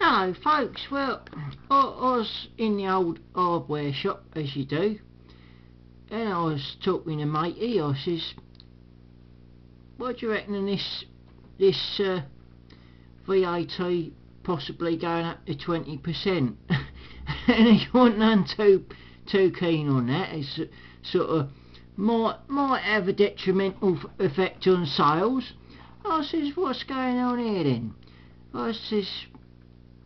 Hello folks, well, I was in the old hardware shop as you do, and I was talking to matey. I says, what do you reckon of this VAT possibly going up to 20%? And he wasn't none too keen on that. It's sort of might have a detrimental effect on sales. I says, what's going on here then? I says,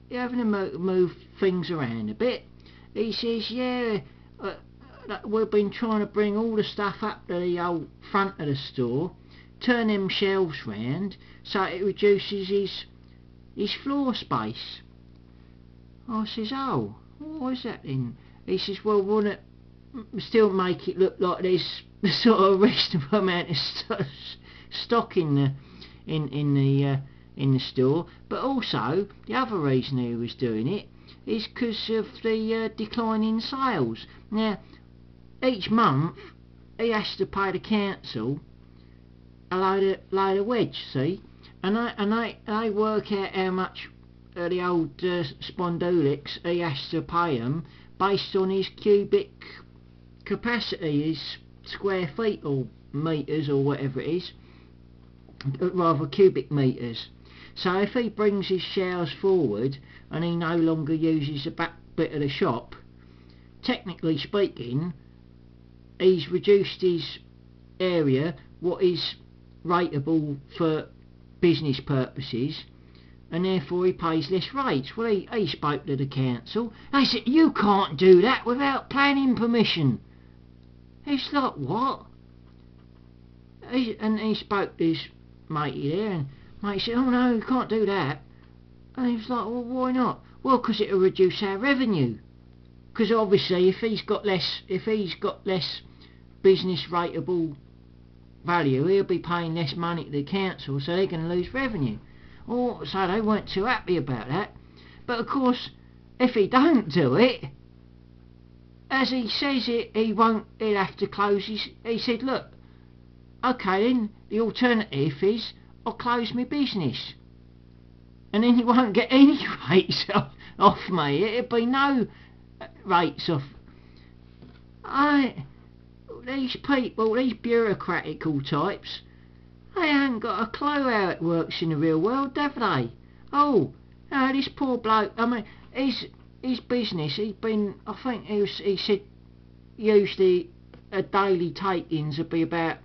you're having to move things around a bit. He says, yeah, we've been trying to bring all the stuff up to the old front of the store, turn them shelves round so it reduces his floor space. I says, oh, what is that then? He says, well, wouldn't it still make it look like there's sort of reasonable amount of stock in the store, but also the other reason he was doing it is because of the decline in sales. Now, each month he has to pay the council a load of wedge, see, and they work out how much the old Spondulics he has to pay them based on his cubic capacity, his square feet or metres or whatever it is, rather cubic metres. So if he brings his shelves forward and he no longer uses the back bit of the shop, technically speaking, he's reduced his area, what is rateable for business purposes, and therefore he pays less rates. Well, he spoke to the council. They said, you can't do that without planning permission. It's like, what? And he spoke to his matey there, and mate said, oh no, you can't do that. And he was like, well, why not? Well, because it'll reduce our revenue. Because obviously if he's got less business rateable value, he'll be paying less money to the council, so they're going to lose revenue. Oh, so they weren't too happy about that. But of course, if he don't do it, as he says he'll have to close he said, look, okay then, the alternative is I'll close my business, and then he won't get any rates off me. It'll be no rates off. These people, these bureaucratical types, they ain't got a clue how it works in the real world, have they? Oh, no, this poor bloke, I mean, his business, he's been, I think he said usually a daily takings would be about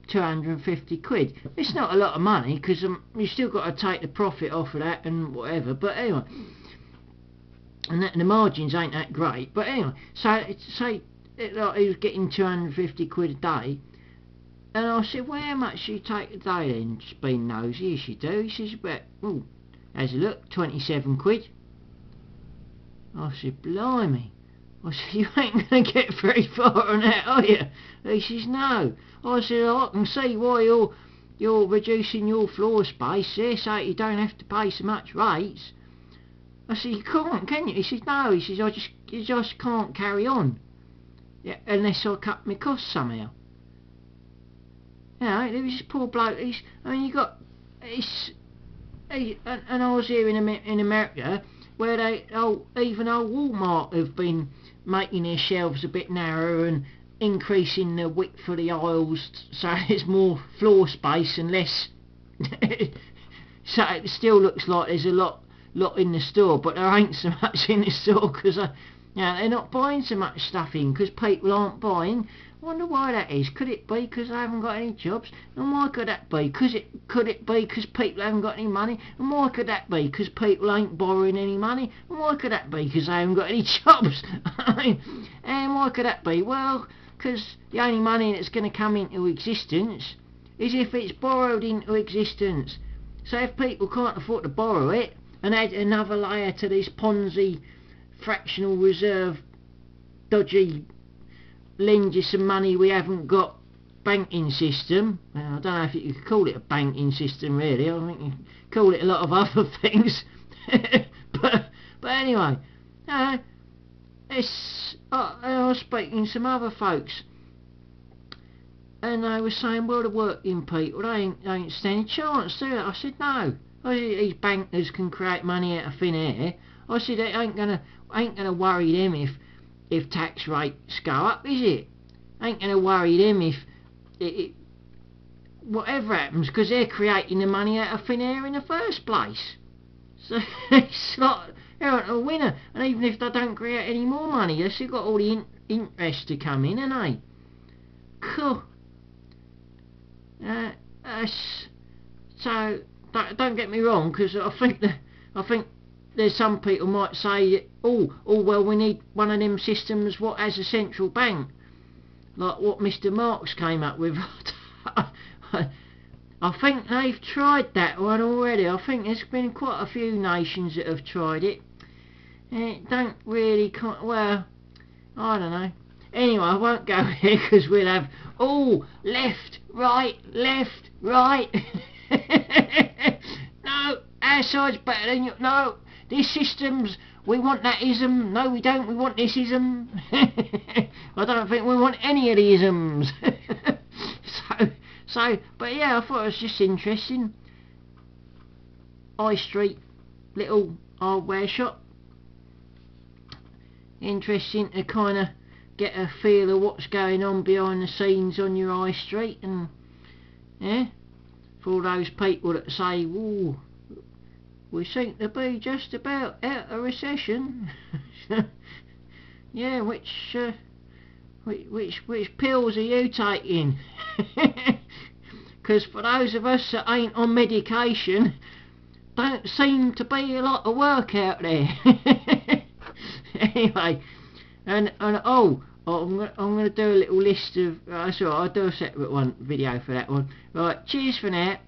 250 quid. It's not a lot of money, because you still got to take the profit off of that and whatever, but anyway, and the margins ain't that great, but anyway, so say like he was getting 250 quid a day, and I said, well, how much do you take a day then? Just being nosy, yes you do. He says, about, oh, has a look, 27 quid. I said, blimey. I said, you ain't going to get very far on that, are you? He says, no. I said, I can see why you're reducing your floor space there so you don't have to pay so much rates. I said, you can't, can you? He says, no. He says, you just can't carry on, yeah, unless I cut my costs somehow. You know, there was this poor bloke. And I was here in America, where even old Walmart have been making their shelves a bit narrower and increasing the width of the aisles so there's more floor space and less. So it still looks like there's a lot in the store, but there ain't so much in the store because they're not buying so much stuff in because people aren't buying. I wonder why that is. Could it be because they haven't got any jobs? And why could that be? Could it be because people haven't got any money? And why could that be? Because people ain't borrowing any money? And why could that be? Because they haven't got any jobs? I mean, and why could that be? Well, because the only money that's going to come into existence is if it's borrowed into existence. So if people can't afford to borrow it and add another layer to this Ponzi fractional reserve dodgy lend you some money we haven't got banking system. Well, I don't know if you could call it a banking system really. I think you could call it a lot of other things. but anyway, I was speaking to some other folks, and they were saying, well, the working people, they ain't stand a chance, do they? I said, no. I said, these bankers can create money out of thin air. I said, it ain't gonna worry them if tax rates go up, is it? Ain't gonna worry them if whatever happens, because they're creating the money out of thin air in the first place. So it's like they're a winner, and even if they don't create any more money, they've still got all the interest to come in, haven't they? Cool. So don't get me wrong, because I think there's some people might say, oh well, we need one of them systems what has a central bank, like what Mr. Marx came up with. I think they've tried that one already. I think there's been quite a few nations that have tried it. And it don't really, well, I don't know. Anyway, I won't go here because we'll have, left, right. No, our side's better than you. No, this system's, we want that ism. No, we don't, we want this ism. I don't think we want any of the isms. So, but yeah, I thought it was just interesting. High Street, little hardware shop. Interesting to kind of get a feel of what's going on behind the scenes on your high street, and yeah, for all those people that say, "Ooh, we seem to be just about out of recession." Yeah, which pills are you taking? Because for those of us that ain't on medication, don't seem to be a lot of work out there. Anyway, and I'm going to do a little list of. That's all right, I'll do a separate video for that one. Right, cheers for now.